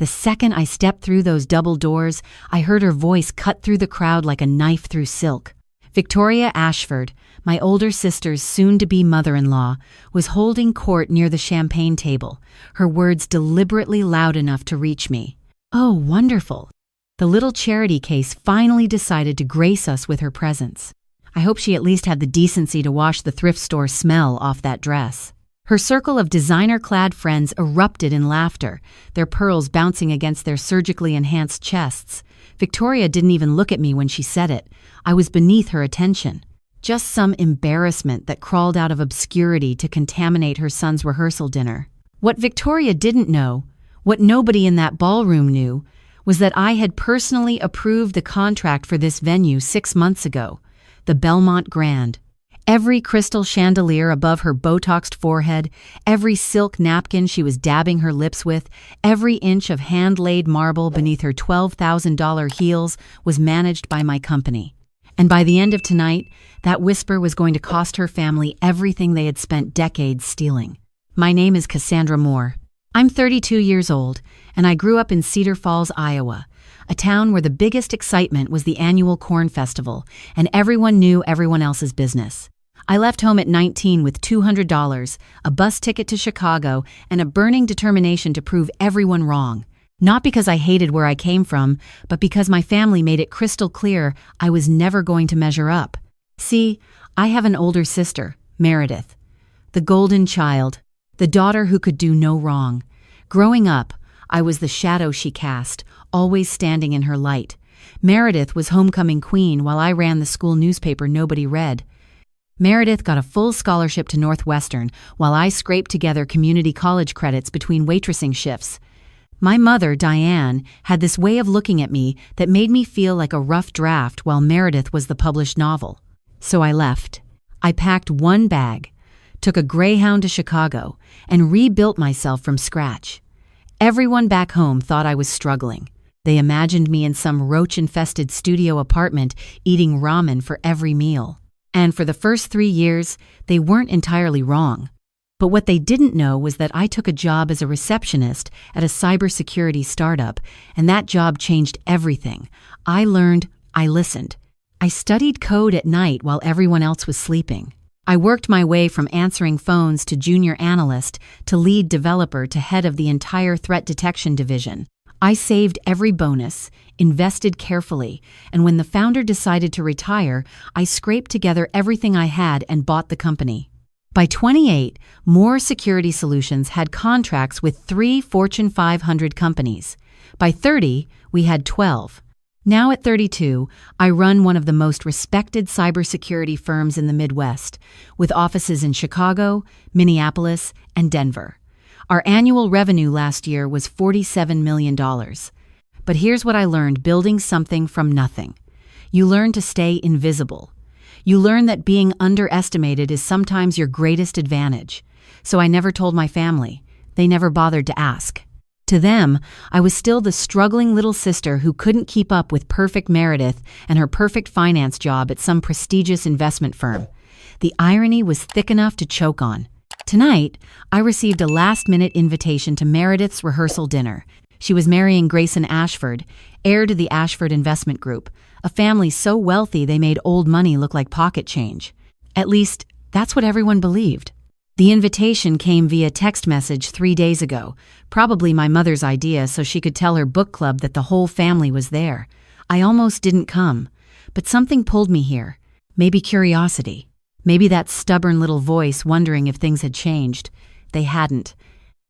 The second I stepped through those double doors, I heard her voice cut through the crowd like a knife through silk. Victoria Ashford, my older sister's soon-to-be mother-in-law, was holding court near the champagne table, her words deliberately loud enough to reach me. Oh, wonderful! The little charity case finally decided to grace us with her presence. I hope she at least had the decency to wash the thrift store smell off that dress. Her circle of designer-clad friends erupted in laughter, their pearls bouncing against their surgically enhanced chests. Victoria didn't even look at me when she said it. I was beneath her attention. Just some embarrassment that crawled out of obscurity to contaminate her son's rehearsal dinner. What Victoria didn't know, what nobody in that ballroom knew, was that I had personally approved the contract for this venue 6 months ago, the Belmont Grand. Every crystal chandelier above her Botoxed forehead, every silk napkin she was dabbing her lips with, every inch of hand-laid marble beneath her $12,000 heels was managed by my company. And by the end of tonight, that whisper was going to cost her family everything they had spent decades stealing. My name is Cassandra Moore. I'm 32 years old, and I grew up in Cedar Falls, Iowa, a town where the biggest excitement was the annual corn festival, and everyone knew everyone else's business. I left home at 19 with $200, a bus ticket to Chicago, and a burning determination to prove everyone wrong. Not because I hated where I came from, but because my family made it crystal clear I was never going to measure up. See, I have an older sister, Meredith, the golden child, the daughter who could do no wrong. Growing up, I was the shadow she cast, always standing in her light. Meredith was homecoming queen while I ran the school newspaper nobody read. Meredith got a full scholarship to Northwestern while I scraped together community college credits between waitressing shifts. My mother, Diane, had this way of looking at me that made me feel like a rough draft while Meredith was the published novel. So I left. I packed one bag, took a Greyhound to Chicago, and rebuilt myself from scratch. Everyone back home thought I was struggling. They imagined me in some roach-infested studio apartment eating ramen for every meal. And for the first 3 years, they weren't entirely wrong. But what they didn't know was that I took a job as a receptionist at a cybersecurity startup, and that job changed everything. I learned, I listened. I studied code at night while everyone else was sleeping. I worked my way from answering phones to junior analyst to lead developer to head of the entire threat detection division. I saved every bonus, invested carefully, and when the founder decided to retire, I scraped together everything I had and bought the company. By 28, Moore Security Solutions had contracts with 3 Fortune 500 companies. By 30, we had 12. Now at 32, I run one of the most respected cybersecurity firms in the Midwest, with offices in Chicago, Minneapolis, and Denver. Our annual revenue last year was $47 million. But here's what I learned building something from nothing. You learn to stay invisible. You learn that being underestimated is sometimes your greatest advantage. So I never told my family. They never bothered to ask. To them, I was still the struggling little sister who couldn't keep up with perfect Meredith and her perfect finance job at some prestigious investment firm. The irony was thick enough to choke on. Tonight, I received a last-minute invitation to Meredith's rehearsal dinner. She was marrying Grayson Ashford, heir to the Ashford Investment Group, a family so wealthy they made old money look like pocket change. At least, that's what everyone believed. The invitation came via text message 3 days ago, probably my mother's idea so she could tell her book club that the whole family was there. I almost didn't come, but something pulled me here. Maybe curiosity. Maybe that stubborn little voice wondering if things had changed. They hadn't.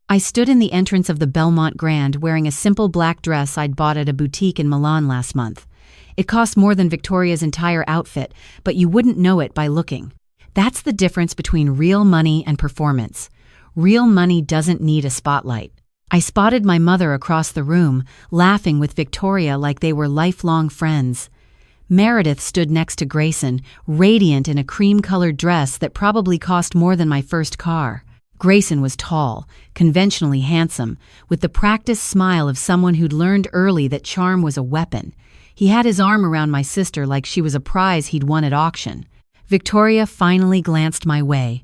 I stood in the entrance of the Belmont Grand wearing a simple black dress I'd bought at a boutique in Milan last month. It cost more than Victoria's entire outfit, but you wouldn't know it by looking. That's the difference between real money and performance. Real money doesn't need a spotlight. I spotted my mother across the room, laughing with Victoria like they were lifelong friends. Meredith stood next to Grayson, radiant in a cream-colored dress that probably cost more than my first car. Grayson was tall, conventionally handsome, with the practiced smile of someone who'd learned early that charm was a weapon. He had his arm around my sister like she was a prize he'd won at auction. Victoria finally glanced my way.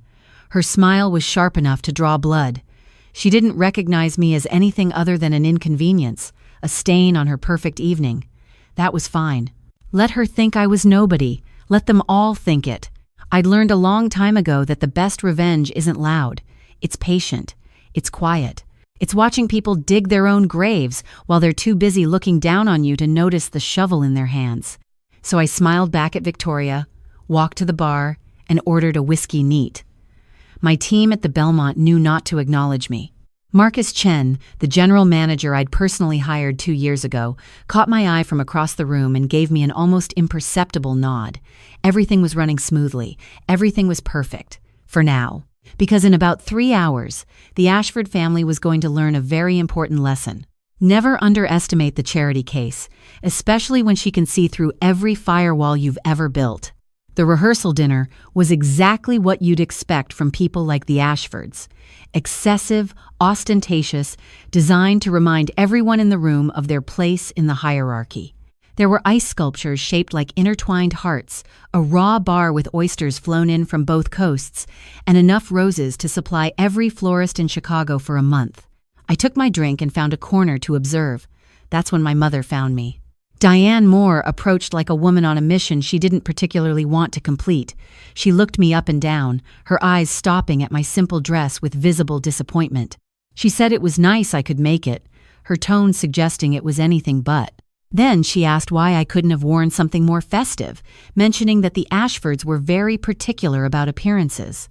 Her smile was sharp enough to draw blood. She didn't recognize me as anything other than an inconvenience, a stain on her perfect evening. That was fine. Let her think I was nobody. Let them all think it. I'd learned a long time ago that the best revenge isn't loud. It's patient. It's quiet. It's watching people dig their own graves while they're too busy looking down on you to notice the shovel in their hands. So I smiled back at Victoria, walked to the bar, and ordered a whiskey neat. My team at the Belmont knew not to acknowledge me. Marcus Chen, the general manager I'd personally hired 2 years ago, caught my eye from across the room and gave me an almost imperceptible nod. Everything was running smoothly. Everything was perfect. For now. Because in about 3 hours, the Ashford family was going to learn a very important lesson. Never underestimate the charity case, especially when she can see through every firewall you've ever built. The rehearsal dinner was exactly what you'd expect from people like the Ashfords. Excessive, ostentatious, designed to remind everyone in the room of their place in the hierarchy. There were ice sculptures shaped like intertwined hearts, a raw bar with oysters flown in from both coasts, and enough roses to supply every florist in Chicago for a month. I took my drink and found a corner to observe. That's when my mother found me. Diane Moore approached like a woman on a mission she didn't particularly want to complete. She looked me up and down, her eyes stopping at my simple dress with visible disappointment. She said it was nice I could make it, her tone suggesting it was anything but. Then she asked why I couldn't have worn something more festive, mentioning that the Ashfords were very particular about appearances.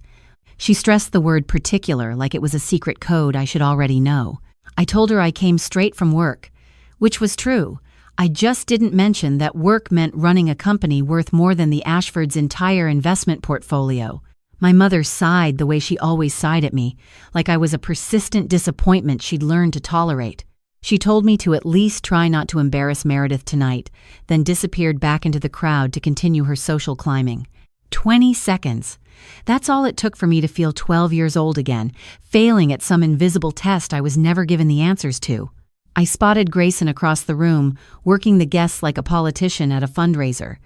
She stressed the word particular like it was a secret code I should already know. I told her I came straight from work, which was true. I just didn't mention that work meant running a company worth more than the Ashfords' entire investment portfolio. My mother sighed the way she always sighed at me, like I was a persistent disappointment she'd learned to tolerate. She told me to at least try not to embarrass Meredith tonight, then disappeared back into the crowd to continue her social climbing. 20 seconds. That's all it took for me to feel 12 years old again, failing at some invisible test I was never given the answers to. I spotted Grayson across the room, working the guests like a politician at a fundraiser.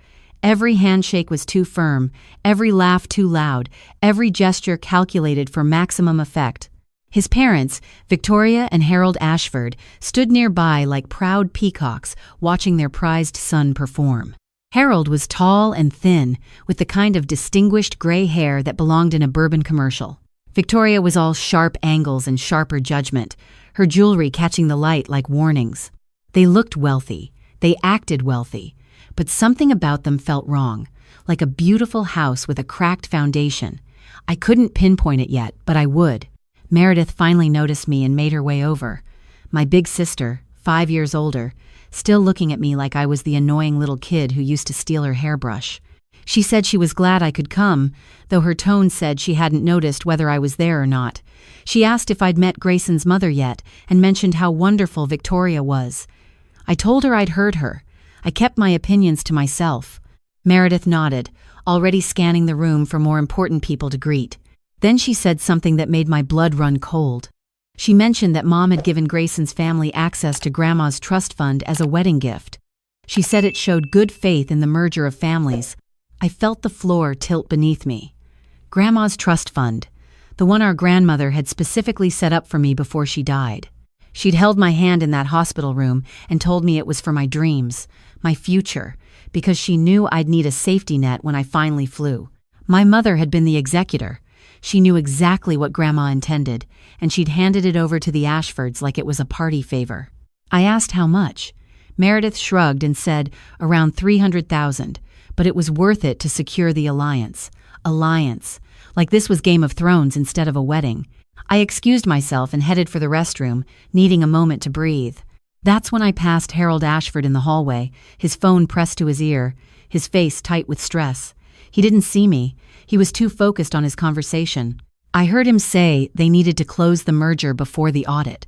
Every handshake was too firm, every laugh too loud, every gesture calculated for maximum effect. His parents, Victoria and Harold Ashford, stood nearby like proud peacocks watching their prized son perform. Harold was tall and thin, with the kind of distinguished gray hair that belonged in a bourbon commercial. Victoria was all sharp angles and sharper judgment, her jewelry catching the light like warnings. They looked wealthy, they acted wealthy, but something about them felt wrong, like a beautiful house with a cracked foundation. I couldn't pinpoint it yet, but I would. Meredith finally noticed me and made her way over. My big sister, 5 years older, still looking at me like I was the annoying little kid who used to steal her hairbrush. She said she was glad I could come, though her tone said she hadn't noticed whether I was there or not. She asked if I'd met Grayson's mother yet and mentioned how wonderful Victoria was. I told her I'd heard her. I kept my opinions to myself. Meredith nodded, already scanning the room for more important people to greet. Then she said something that made my blood run cold. She mentioned that Mom had given Grayson's family access to Grandma's trust fund as a wedding gift. She said it showed good faith in the merger of families. I felt the floor tilt beneath me. Grandma's trust fund, the one our grandmother had specifically set up for me before she died. She'd held my hand in that hospital room and told me it was for my dreams, my future, because she knew I'd need a safety net when I finally flew. My mother had been the executor. She knew exactly what Grandma intended, and she'd handed it over to the Ashfords like it was a party favor. I asked how much. Meredith shrugged and said around $300,000, but it was worth it to secure the alliance. Alliance. Like this was Game of Thrones instead of a wedding. I excused myself and headed for the restroom, needing a moment to breathe. That's when I passed Harold Ashford in the hallway, his phone pressed to his ear, his face tight with stress. He didn't see me. He was too focused on his conversation. I heard him say they needed to close the merger before the audit,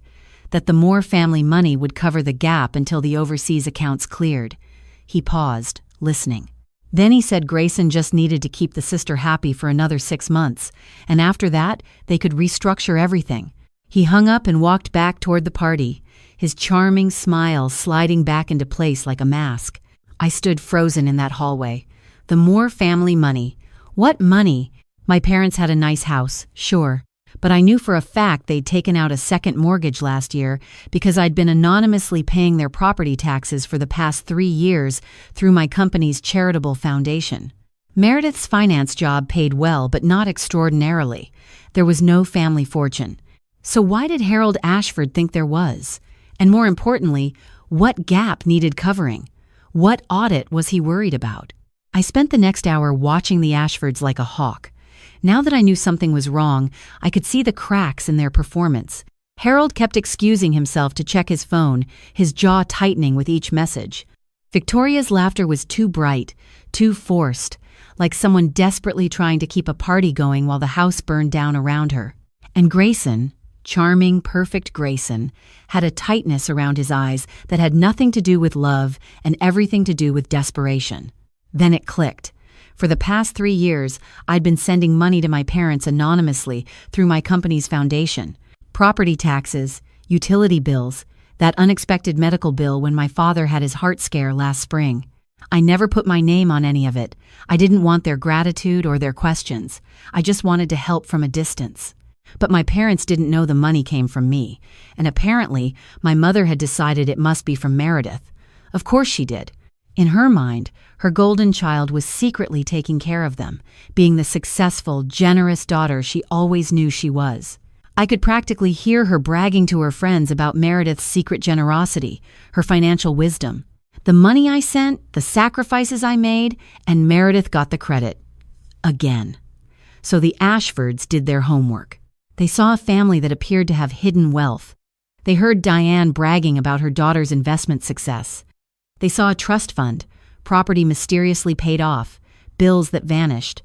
that the Moore family money would cover the gap until the overseas accounts cleared. He paused, listening. Then he said Grayson just needed to keep the sister happy for another 6 months, and after that, they could restructure everything. He hung up and walked back toward the party, his charming smile sliding back into place like a mask. I stood frozen in that hallway. The Moore family money. What money? My parents had a nice house, sure, but I knew for a fact they'd taken out a second mortgage last year because I'd been anonymously paying their property taxes for the past 3 years through my company's charitable foundation. Meredith's finance job paid well, but not extraordinarily. There was no family fortune. So why did Harold Ashford think there was? And more importantly, what gap needed covering? What audit was he worried about? I spent the next hour watching the Ashfords like a hawk. Now that I knew something was wrong, I could see the cracks in their performance. Harold kept excusing himself to check his phone, his jaw tightening with each message. Victoria's laughter was too bright, too forced, like someone desperately trying to keep a party going while the house burned down around her. And Grayson, charming, perfect Grayson, had a tightness around his eyes that had nothing to do with love and everything to do with desperation. Then it clicked. For the past 3 years, I'd been sending money to my parents anonymously through my company's foundation. Property taxes, utility bills, that unexpected medical bill when my father had his heart scare last spring. I never put my name on any of it. I didn't want their gratitude or their questions. I just wanted to help from a distance. But my parents didn't know the money came from me, and apparently my mother had decided it must be from Meredith. Of course she did. In her mind, her golden child was secretly taking care of them, being the successful, generous daughter she always knew she was. I could practically hear her bragging to her friends about Meredith's secret generosity, her financial wisdom. The money I sent, the sacrifices I made, and Meredith got the credit. Again. So the Ashfords did their homework. They saw a family that appeared to have hidden wealth. They heard Diane bragging about her daughter's investment success. They saw a trust fund, property mysteriously paid off, bills that vanished,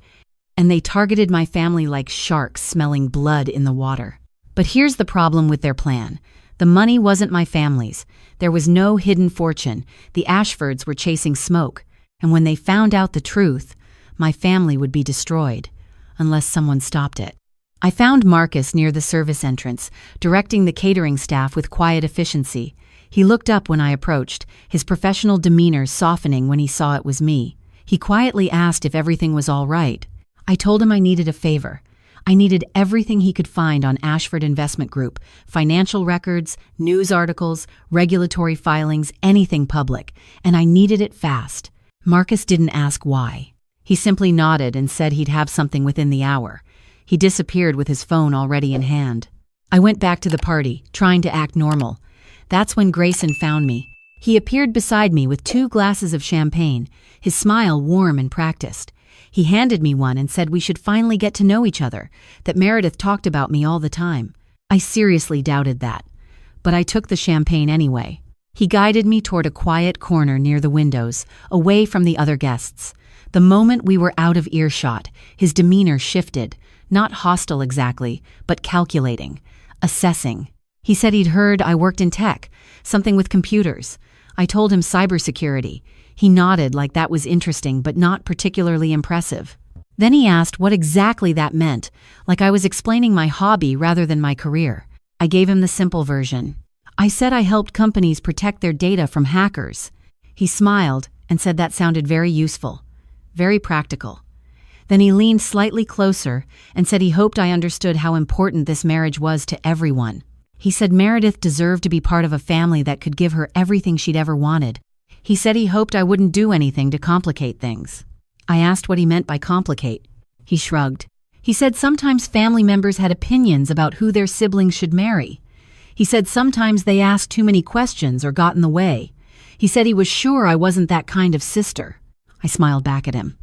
and they targeted my family like sharks smelling blood in the water. But here's the problem with their plan. The money wasn't my family's. There was no hidden fortune. The Ashfords were chasing smoke, and when they found out the truth, my family would be destroyed, unless someone stopped it. I found Marcus near the service entrance, directing the catering staff with quiet efficiency. He looked up when I approached, his professional demeanor softening when he saw it was me. He quietly asked if everything was all right. I told him I needed a favor. I needed everything he could find on Ashford Investment Group, financial records, news articles, regulatory filings, anything public, and I needed it fast. Marcus didn't ask why. He simply nodded and said he'd have something within the hour. He disappeared with his phone already in hand. I went back to the party, trying to act normal. That's when Grayson found me. He appeared beside me with 2 glasses of champagne, his smile warm and practiced. He handed me one and said we should finally get to know each other, that Meredith talked about me all the time. I seriously doubted that, but I took the champagne anyway. He guided me toward a quiet corner near the windows, away from the other guests. The moment we were out of earshot, his demeanor shifted, not hostile exactly, but calculating, assessing. He said he'd heard I worked in tech, something with computers. I told him cybersecurity. He nodded like that was interesting but not particularly impressive. Then he asked what exactly that meant, like I was explaining my hobby rather than my career. I gave him the simple version. I said I helped companies protect their data from hackers. He smiled and said that sounded very useful, very practical. Then he leaned slightly closer and said he hoped I understood how important this marriage was to everyone. He said Meredith deserved to be part of a family that could give her everything she'd ever wanted. He said he hoped I wouldn't do anything to complicate things. I asked what he meant by complicate. He shrugged. He said sometimes family members had opinions about who their siblings should marry. He said sometimes they asked too many questions or got in the way. He said he was sure I wasn't that kind of sister. I smiled back at him.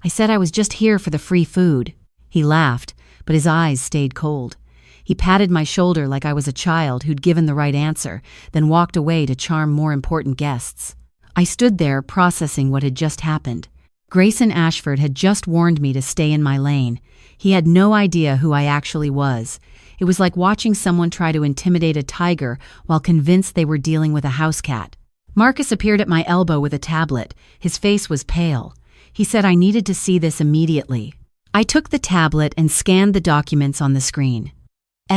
I said I was just here for the free food. He laughed, but his eyes stayed cold. He patted my shoulder like I was a child who'd given the right answer, then walked away to charm more important guests. I stood there processing what had just happened. Grayson Ashford had just warned me to stay in my lane. He had no idea who I actually was. It was like watching someone try to intimidate a tiger while convinced they were dealing with a house cat. Marcus appeared at my elbow with a tablet. His face was pale. He said I needed to see this immediately. I took the tablet and scanned the documents on the screen.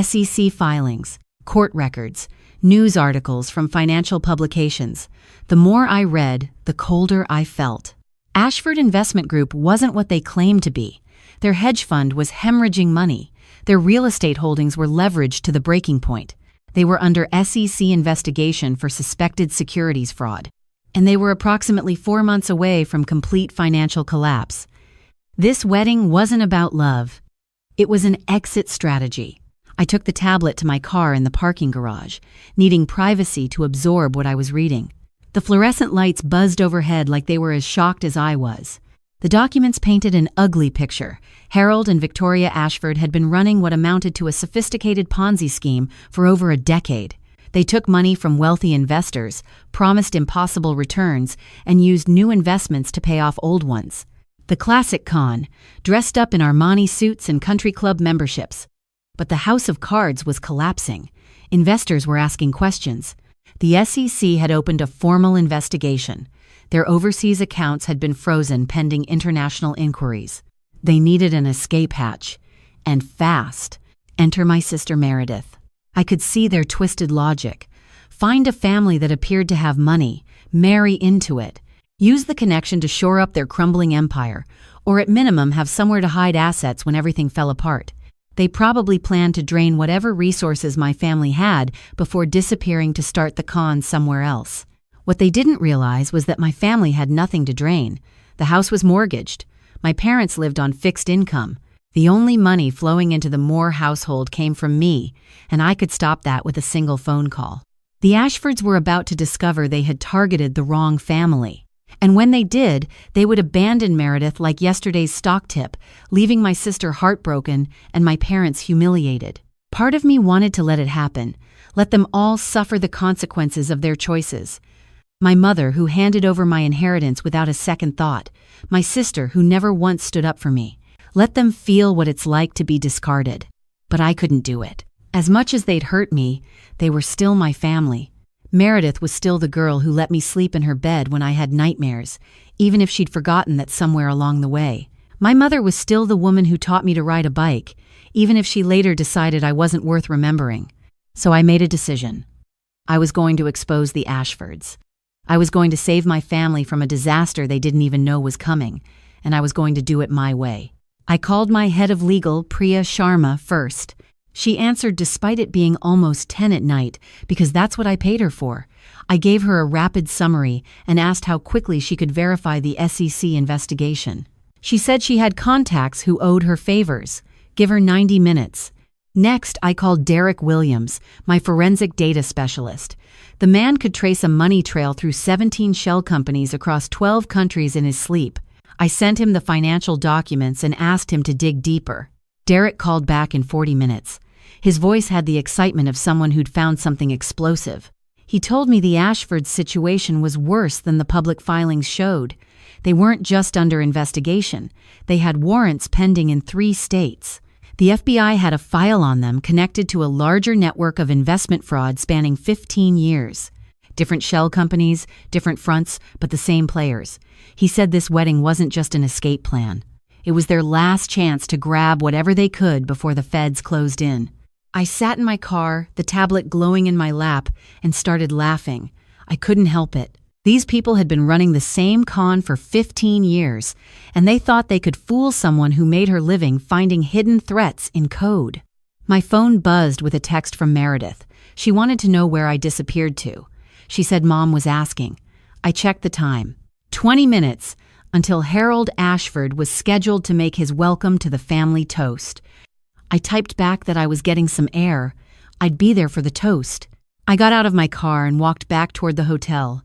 SEC filings, court records, news articles from financial publications. The more I read, the colder I felt. Ashford Investment Group wasn't what they claimed to be. Their hedge fund was hemorrhaging money. Their real estate holdings were leveraged to the breaking point. They were under SEC investigation for suspected securities fraud, and they were approximately 4 months away from complete financial collapse. This wedding wasn't about love. It was an exit strategy. I took the tablet to my car in the parking garage, needing privacy to absorb what I was reading. The fluorescent lights buzzed overhead like they were as shocked as I was. The documents painted an ugly picture. Harold and Victoria Ashford had been running what amounted to a sophisticated Ponzi scheme for over a decade. They took money from wealthy investors, promised impossible returns, and used new investments to pay off old ones. The classic con, dressed up in Armani suits and country club memberships. But the house of cards was collapsing. Investors were asking questions. The SEC had opened a formal investigation. Their overseas accounts had been frozen pending international inquiries. They needed an escape hatch. And fast. Enter my sister Meredith. I could see their twisted logic. Find a family that appeared to have money, marry into it, use the connection to shore up their crumbling empire, or at minimum have somewhere to hide assets when everything fell apart. They probably planned to drain whatever resources my family had before disappearing to start the con somewhere else. What they didn't realize was that my family had nothing to drain. The house was mortgaged. My parents lived on fixed income. The only money flowing into the Moore household came from me, and I could stop that with a single phone call. The Ashfords were about to discover they had targeted the wrong family. And when they did, they would abandon Meredith like yesterday's stock tip, leaving my sister heartbroken and my parents humiliated. Part of me wanted to let it happen, let them all suffer the consequences of their choices. My mother, who handed over my inheritance without a second thought. My sister, who never once stood up for me. Let them feel what it's like to be discarded. But I couldn't do it. As much as they'd hurt me, they were still my family. Meredith was still the girl who let me sleep in her bed when I had nightmares, even if she'd forgotten that somewhere along the way. My mother was still the woman who taught me to ride a bike, even if she later decided I wasn't worth remembering. So I made a decision. I was going to expose the Ashfords. I was going to save my family from a disaster they didn't even know was coming, and I was going to do it my way. I called my head of legal, Priya Sharma, first. She answered despite it being almost 10 at night, because that's what I paid her for. I gave her a rapid summary and asked how quickly she could verify the SEC investigation. She said she had contacts who owed her favors. Give her 90 minutes. Next, I called Derek Williams, my forensic data specialist. The man could trace a money trail through 17 shell companies across 12 countries in his sleep. I sent him the financial documents and asked him to dig deeper. Derek called back in 40 minutes. His voice had the excitement of someone who'd found something explosive. He told me the Ashford situation was worse than the public filings showed. They weren't just under investigation. They had warrants pending in 3 states. The FBI had a file on them connected to a larger network of investment fraud spanning 15 years. Different shell companies, different fronts, but the same players. He said this wedding wasn't just an escape plan. It was their last chance to grab whatever they could before the feds closed in. I sat in my car, the tablet glowing in my lap, and started laughing. I couldn't help it. These people had been running the same con for 15 years, and they thought they could fool someone who made her living finding hidden threats in code. My phone buzzed with a text from Meredith. She wanted to know where I disappeared to. She said Mom was asking. I checked the time. 20 minutes, until Harold Ashford was scheduled to make his welcome to the family toast. I typed back that I was getting some air. I'd be there for the toast. I got out of my car and walked back toward the hotel.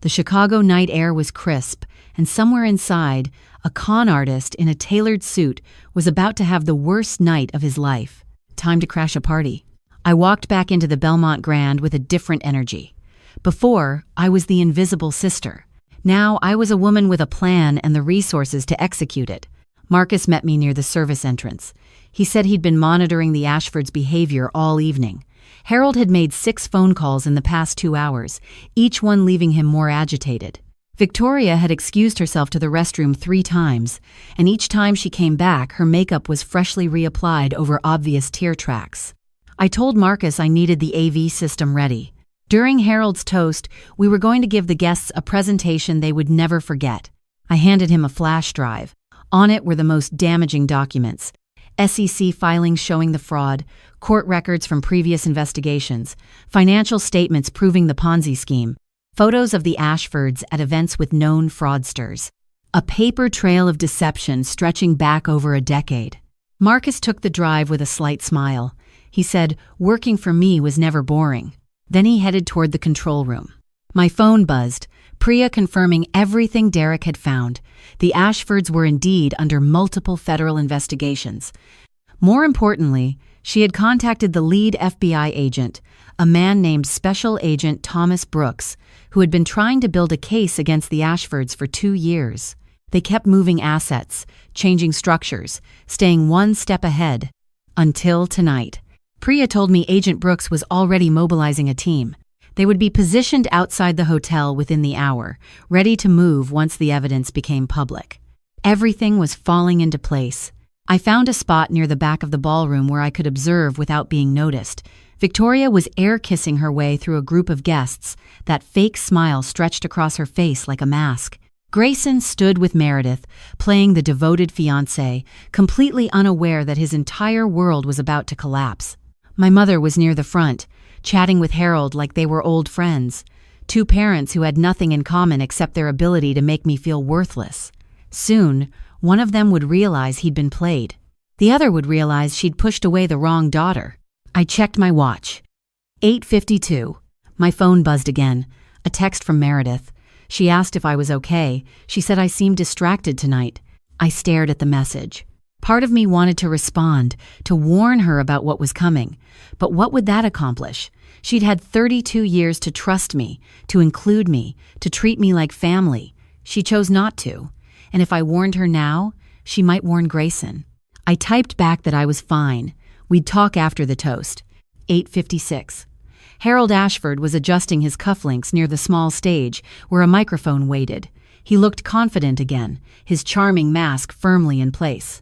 The Chicago night air was crisp, and somewhere inside, a con artist in a tailored suit was about to have the worst night of his life. Time to crash a party. I walked back into the Belmont Grand with a different energy. Before, I was the invisible sister. Now I was a woman with a plan and the resources to execute it. Marcus met me near the service entrance. He said he'd been monitoring the Ashfords' behavior all evening. Harold had made 6 phone calls in the past 2 hours, each one leaving him more agitated. Victoria had excused herself to the restroom 3 times, and each time she came back, her makeup was freshly reapplied over obvious tear tracks. I told Marcus I needed the AV system ready. During Harold's toast, we were going to give the guests a presentation they would never forget. I handed him a flash drive. On it were the most damaging documents. SEC filings showing the fraud, court records from previous investigations, financial statements proving the Ponzi scheme, photos of the Ashfords at events with known fraudsters. A paper trail of deception stretching back over a decade. Marcus took the drive with a slight smile. He said, "Working for me was never boring." Then he headed toward the control room. My phone buzzed, Priya confirming everything Derek had found. The Ashfords were indeed under multiple federal investigations. More importantly, she had contacted the lead FBI agent, a man named Special Agent Thomas Brooks, who had been trying to build a case against the Ashfords for 2 years. They kept moving assets, changing structures, staying one step ahead. Until tonight. Priya told me Agent Brooks was already mobilizing a team. They would be positioned outside the hotel within the hour, ready to move once the evidence became public. Everything was falling into place. I found a spot near the back of the ballroom where I could observe without being noticed. Victoria was air-kissing her way through a group of guests, that fake smile stretched across her face like a mask. Grayson stood with Meredith, playing the devoted fiancé, completely unaware that his entire world was about to collapse. My mother was near the front, chatting with Harold like they were old friends, 2 parents who had nothing in common except their ability to make me feel worthless. Soon, one of them would realize he'd been played. The other would realize she'd pushed away the wrong daughter. I checked my watch. 8:52. My phone buzzed again. A text from Meredith. She asked if I was okay. She said I seemed distracted tonight. I stared at the message. Part of me wanted to respond, to warn her about what was coming. But what would that accomplish? She'd had 32 years to trust me, to include me, to treat me like family. She chose not to. And if I warned her now, she might warn Grayson. I typed back that I was fine. We'd talk after the toast. 8:56. Harold Ashford was adjusting his cufflinks near the small stage where a microphone waited. He looked confident again, his charming mask firmly in place.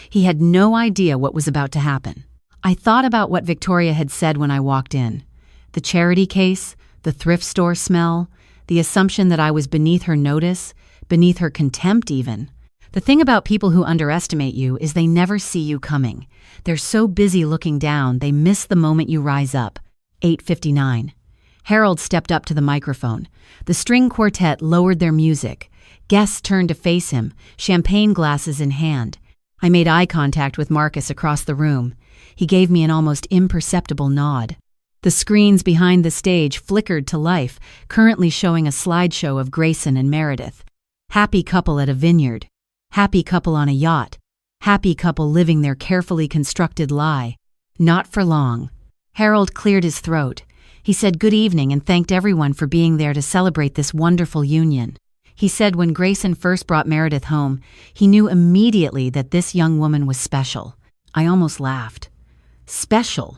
He had no idea what was about to happen. I thought about what Victoria had said when I walked in. The charity case, the thrift store smell, the assumption that I was beneath her notice, beneath her contempt even. The thing about people who underestimate you is they never see you coming. They're so busy looking down, they miss the moment you rise up. 8:59. Harold stepped up to the microphone. The string quartet lowered their music. Guests turned to face him, champagne glasses in hand. I made eye contact with Marcus across the room. He gave me an almost imperceptible nod. The screens behind the stage flickered to life, currently showing a slideshow of Grayson and Meredith. Happy couple at a vineyard. Happy couple on a yacht. Happy couple living their carefully constructed lie. Not for long. Harold cleared his throat. He said good evening and thanked everyone for being there to celebrate this wonderful union. He said when Grayson first brought Meredith home, he knew immediately that this young woman was special. I almost laughed. Special.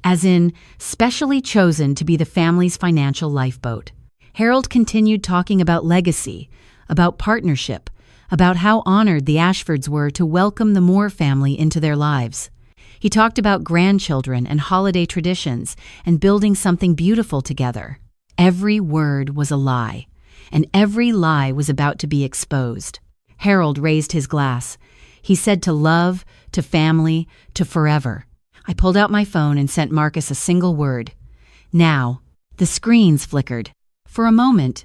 As in, specially chosen to be the family's financial lifeboat. Harold continued talking about legacy, about partnership, about how honored the Ashfords were to welcome the Moore family into their lives. He talked about grandchildren and holiday traditions and building something beautiful together. Every word was a lie, and every lie was about to be exposed. Harold raised his glass. He said to love, to family, to forever. I pulled out my phone and sent Marcus a single word. Now. The screens flickered. For a moment,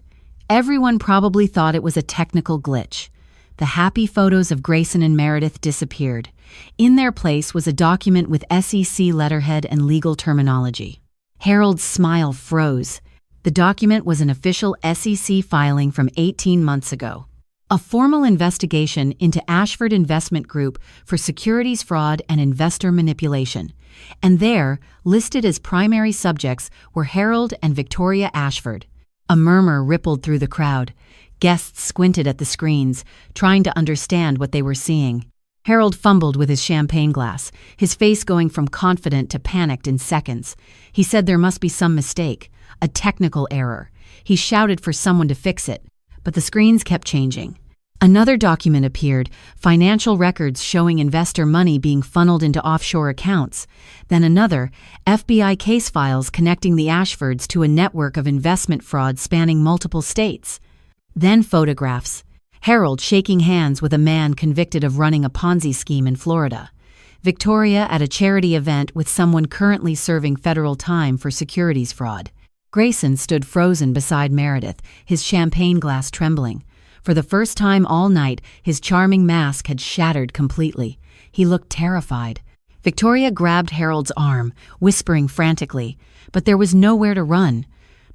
everyone probably thought it was a technical glitch. The happy photos of Grayson and Meredith disappeared. In their place was a document with SEC letterhead and legal terminology. Harold's smile froze. The document was an official SEC filing from 18 months ago. A formal investigation into Ashford Investment Group for securities fraud and investor manipulation. And there, listed as primary subjects, were Harold and Victoria Ashford. A murmur rippled through the crowd. Guests squinted at the screens, trying to understand what they were seeing. Harold fumbled with his champagne glass, his face going from confident to panicked in seconds. He said there must be some mistake, a technical error. He shouted for someone to fix it, but the screens kept changing. Another document appeared, financial records showing investor money being funneled into offshore accounts. Then another, FBI case files connecting the Ashfords to a network of investment fraud spanning multiple states. Then photographs. Harold shaking hands with a man convicted of running a Ponzi scheme in Florida. Victoria at a charity event with someone currently serving federal time for securities fraud. Grayson stood frozen beside Meredith, his champagne glass trembling. For the first time all night, his charming mask had shattered completely. He looked terrified. Victoria grabbed Harold's arm, whispering frantically, but there was nowhere to run.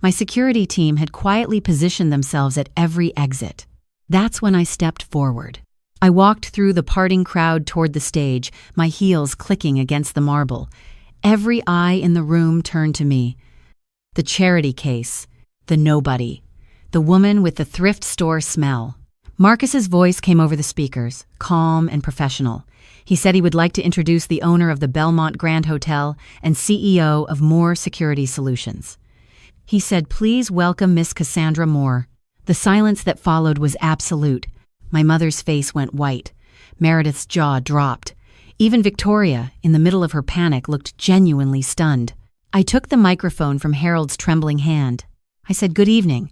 My security team had quietly positioned themselves at every exit. That's when I stepped forward. I walked through the parting crowd toward the stage, my heels clicking against the marble. Every eye in the room turned to me. The charity case, the nobody, the woman with the thrift store smell. Marcus's voice came over the speakers, calm and professional. He said he would like to introduce the owner of the Belmont Grand Hotel and CEO of Moore Security Solutions. He said, "Please welcome Miss Cassandra Moore." The silence that followed was absolute. My mother's face went white. Meredith's jaw dropped. Even Victoria, in the middle of her panic, looked genuinely stunned. I took the microphone from Harold's trembling hand. I said, "Good evening."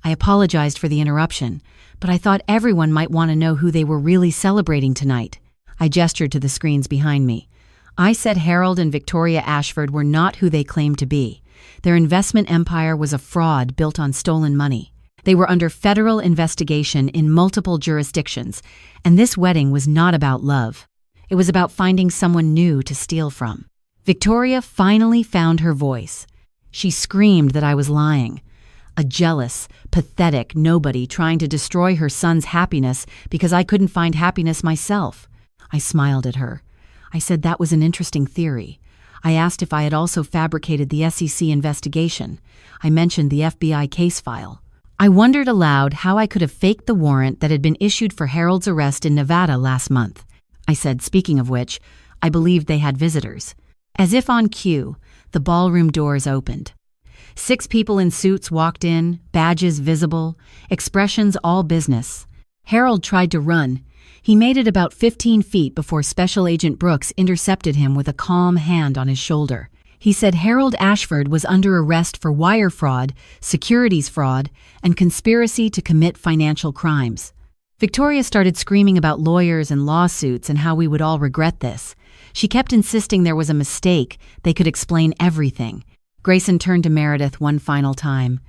I apologized for the interruption, but I thought everyone might want to know who they were really celebrating tonight. I gestured to the screens behind me. I said Harold and Victoria Ashford were not who they claimed to be. Their investment empire was a fraud built on stolen money. They were under federal investigation in multiple jurisdictions, and this wedding was not about love. It was about finding someone new to steal from. Victoria finally found her voice. She screamed that I was lying. A jealous, pathetic nobody trying to destroy her son's happiness because I couldn't find happiness myself. I smiled at her. I said that was an interesting theory. I asked if I had also fabricated the SEC investigation. I mentioned the FBI case file. I wondered aloud how I could have faked the warrant that had been issued for Harold's arrest in Nevada last month. I said, speaking of which, I believed they had visitors. As if on cue, the ballroom doors opened. 6 people in suits walked in, badges visible, expressions all business. Harold tried to run. He made it about 15 feet before Special Agent Brooks intercepted him with a calm hand on his shoulder. He said Harold Ashford was under arrest for wire fraud, securities fraud, and conspiracy to commit financial crimes. Victoria started screaming about lawyers and lawsuits and how we would all regret this. She kept insisting there was a mistake, they could explain everything. Grayson turned to Meredith one final time.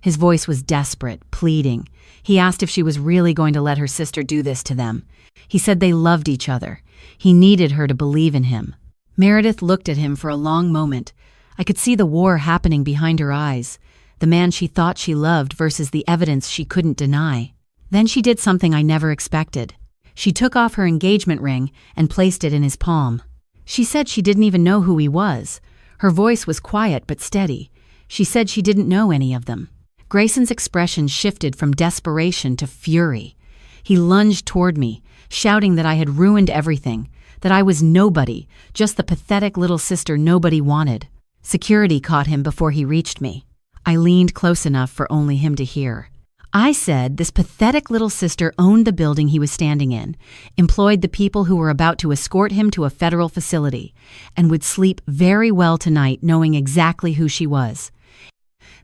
His voice was desperate, pleading. He asked if she was really going to let her sister do this to them. He said they loved each other. He needed her to believe in him. Meredith looked at him for a long moment. I could see the war happening behind her eyes, the man she thought she loved versus the evidence she couldn't deny. Then she did something I never expected. She took off her engagement ring and placed it in his palm. She said she didn't even know who he was. Her voice was quiet but steady. She said she didn't know any of them. Grayson's expression shifted from desperation to fury. He lunged toward me, shouting that I had ruined everything, that I was nobody, just the pathetic little sister nobody wanted. Security caught him before he reached me. I leaned close enough for only him to hear. I said this pathetic little sister owned the building he was standing in, employed the people who were about to escort him to a federal facility, and would sleep very well tonight knowing exactly who she was.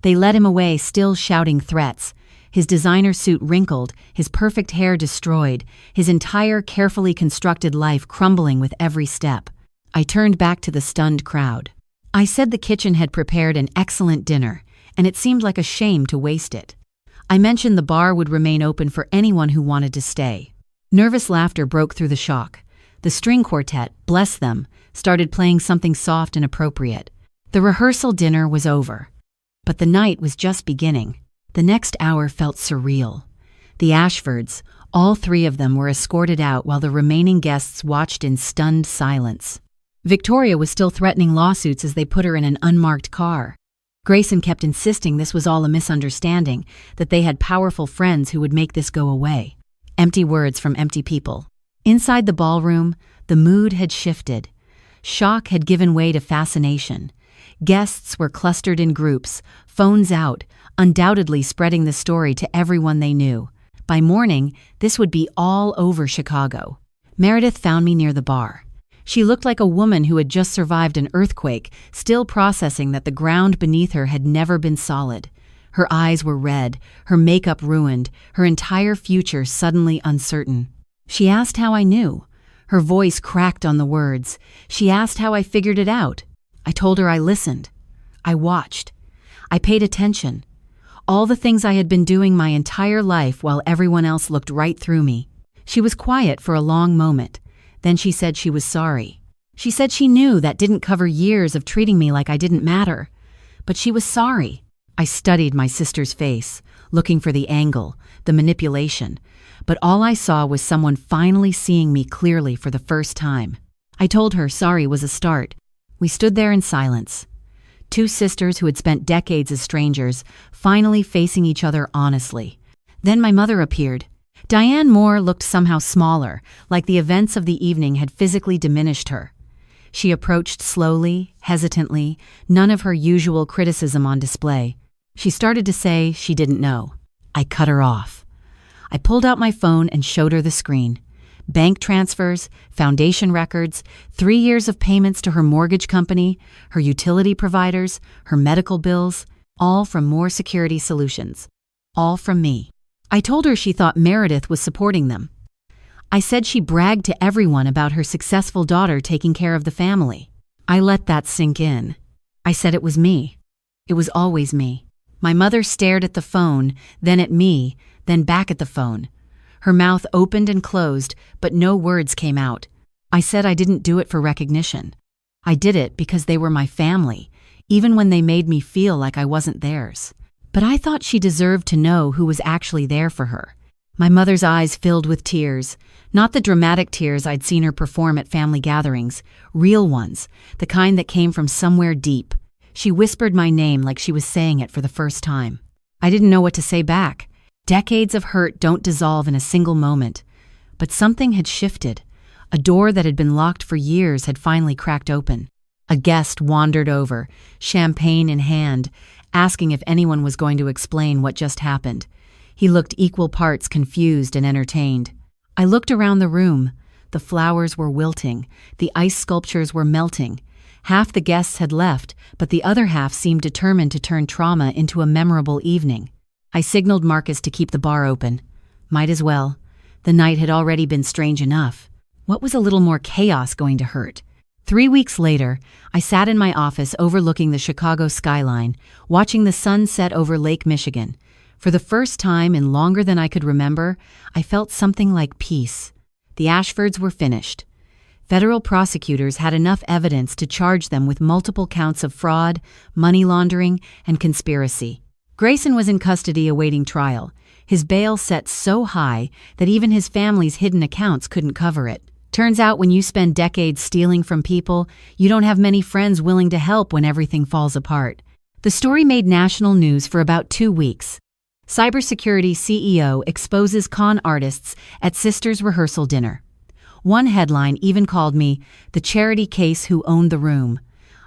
They led him away still shouting threats, his designer suit wrinkled, his perfect hair destroyed, his entire carefully constructed life crumbling with every step. I turned back to the stunned crowd. I said the kitchen had prepared an excellent dinner, and it seemed like a shame to waste it. I mentioned the bar would remain open for anyone who wanted to stay. Nervous laughter broke through the shock. The string quartet, bless them, started playing something soft and appropriate. The rehearsal dinner was over. But the night was just beginning. The next hour felt surreal. The Ashfords, all 3 of them, were escorted out while the remaining guests watched in stunned silence. Victoria was still threatening lawsuits as they put her in an unmarked car. Grayson kept insisting this was all a misunderstanding, that they had powerful friends who would make this go away. Empty words from empty people. Inside the ballroom, the mood had shifted. Shock had given way to fascination. Guests were clustered in groups, phones out, undoubtedly spreading the story to everyone they knew. By morning, this would be all over Chicago. Meredith found me near the bar. She looked like a woman who had just survived an earthquake, still processing that the ground beneath her had never been solid. Her eyes were red, her makeup ruined, her entire future suddenly uncertain. She asked how I knew. Her voice cracked on the words. She asked how I figured it out. I told her I listened. I watched. I paid attention. All the things I had been doing my entire life while everyone else looked right through me. She was quiet for a long moment. Then she said she was sorry. She said she knew that didn't cover years of treating me like I didn't matter. But she was sorry. I studied my sister's face, looking for the angle, the manipulation. But all I saw was someone finally seeing me clearly for the first time. I told her sorry was a start. We stood there in silence. Two sisters who had spent decades as strangers, finally facing each other honestly. Then my mother appeared. Diane Moore looked somehow smaller, like the events of the evening had physically diminished her. She approached slowly, hesitantly, none of her usual criticism on display. She started to say she didn't know. I cut her off. I pulled out my phone and showed her the screen. Bank transfers, foundation records, 3 years of payments to her mortgage company, her utility providers, her medical bills, all from Moore Security Solutions. All from me. I told her she thought Meredith was supporting them. I said she bragged to everyone about her successful daughter taking care of the family. I let that sink in. I said it was me. It was always me. My mother stared at the phone, then at me, then back at the phone. Her mouth opened and closed, but no words came out. I said I didn't do it for recognition. I did it because they were my family, even when they made me feel like I wasn't theirs. But I thought she deserved to know who was actually there for her. My mother's eyes filled with tears, not the dramatic tears I'd seen her perform at family gatherings, real ones, the kind that came from somewhere deep. She whispered my name like she was saying it for the first time. I didn't know what to say back. Decades of hurt don't dissolve in a single moment. But something had shifted. A door that had been locked for years had finally cracked open. A guest wandered over, champagne in hand, asking if anyone was going to explain what just happened. He looked equal parts confused and entertained. I looked around the room. The flowers were wilting. The ice sculptures were melting. Half the guests had left, but the other half seemed determined to turn trauma into a memorable evening. I signaled Marcus to keep the bar open. Might as well. The night had already been strange enough. What was a little more chaos going to hurt? 3 weeks later, I sat in my office overlooking the Chicago skyline, watching the sun set over Lake Michigan. For the first time in longer than I could remember, I felt something like peace. The Ashfords were finished. Federal prosecutors had enough evidence to charge them with multiple counts of fraud, money laundering, and conspiracy. Grayson was in custody awaiting trial, his bail set so high that even his family's hidden accounts couldn't cover it. Turns out when you spend decades stealing from people, you don't have many friends willing to help when everything falls apart. The story made national news for about 2 weeks. Cybersecurity CEO exposes con artists at sister's rehearsal dinner. One headline even called me the charity case who owned the room.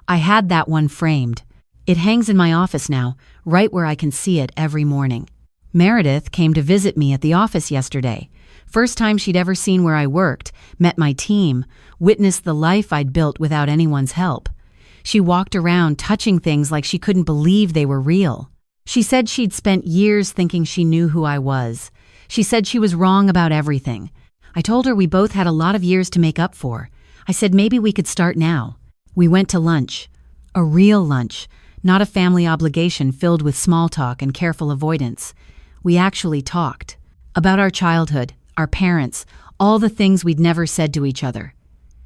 I had that one framed. It hangs in my office now, right where I can see it every morning. Meredith came to visit me at the office yesterday. First time she'd ever seen where I worked, met my team, witnessed the life I'd built without anyone's help. She walked around touching things like she couldn't believe they were real. She said she'd spent years thinking she knew who I was. She said she was wrong about everything. I told her we both had a lot of years to make up for. I said maybe we could start now. We went to lunch. A real lunch, not a family obligation filled with small talk and careful avoidance. We actually talked. About our childhood, our parents, all the things we'd never said to each other.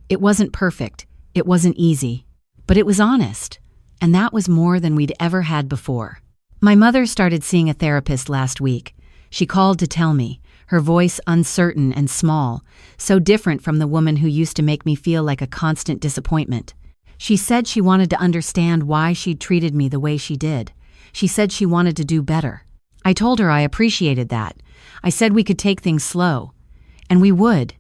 It wasn't perfect. It wasn't easy. But it was honest. And that was more than we'd ever had before. My mother started seeing a therapist last week. She called to tell me, her voice uncertain and small, so different from the woman who used to make me feel like a constant disappointment. She said she wanted to understand why she'd treated me the way she did. She said she wanted to do better. I told her I appreciated that. I said we could take things slow. And we would.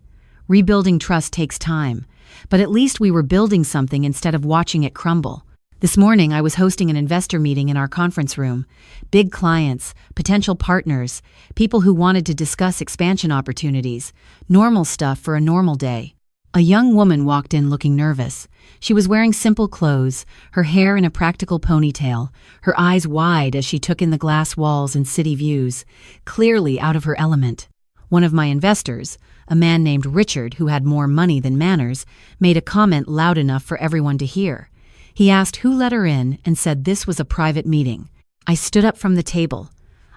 Rebuilding trust takes time. But at least we were building something instead of watching it crumble. This morning I was hosting an investor meeting in our conference room. Big clients, potential partners, people who wanted to discuss expansion opportunities, normal stuff for a normal day. A young woman walked in looking nervous. She was wearing simple clothes, her hair in a practical ponytail, her eyes wide as she took in the glass walls and city views, clearly out of her element. One of my investors, a man named Richard who had more money than manners, made a comment loud enough for everyone to hear. He asked who let her in and said this was a private meeting. I stood up from the table.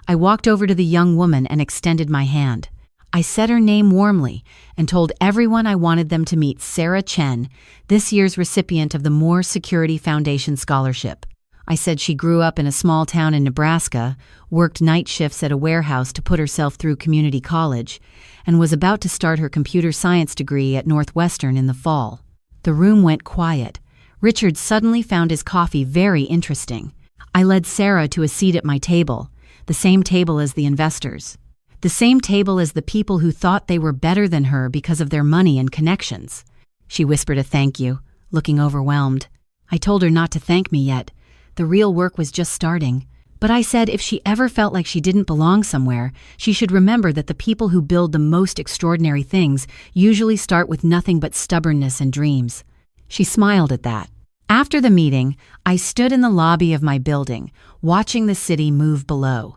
I walked over to the young woman and extended my hand. I said her name warmly and told everyone I wanted them to meet Sarah Chen, this year's recipient of the Moore Security Foundation Scholarship. I said she grew up in a small town in Nebraska, worked night shifts at a warehouse to put herself through community college, and was about to start her computer science degree at Northwestern in the fall. The room went quiet. Richard suddenly found his coffee very interesting. I led Sarah to a seat at my table, the same table as the investors. The same table as the people who thought they were better than her because of their money and connections. She whispered a thank you, looking overwhelmed. I told her not to thank me yet. The real work was just starting. But I said if she ever felt like she didn't belong somewhere, she should remember that the people who build the most extraordinary things usually start with nothing but stubbornness and dreams. She smiled at that. After the meeting, I stood in the lobby of my building, watching the city move below.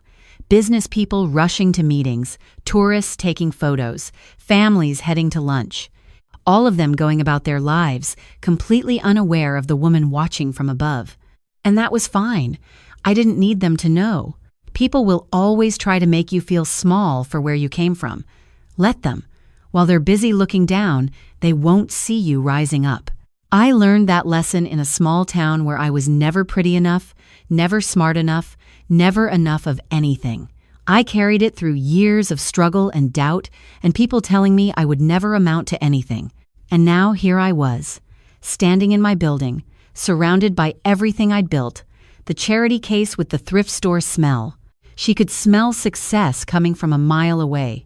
Business people rushing to meetings, tourists taking photos, families heading to lunch. All of them going about their lives, completely unaware of the woman watching from above. And that was fine. I didn't need them to know. People will always try to make you feel small for where you came from. Let them. While they're busy looking down, they won't see you rising up. I learned that lesson in a small town where I was never pretty enough, never smart enough, never enough of anything. I carried it through years of struggle and doubt and people telling me I would never amount to anything. And now here I was, standing in my building, surrounded by everything I'd built, the charity case with the thrift store smell. She could smell success coming from a mile away.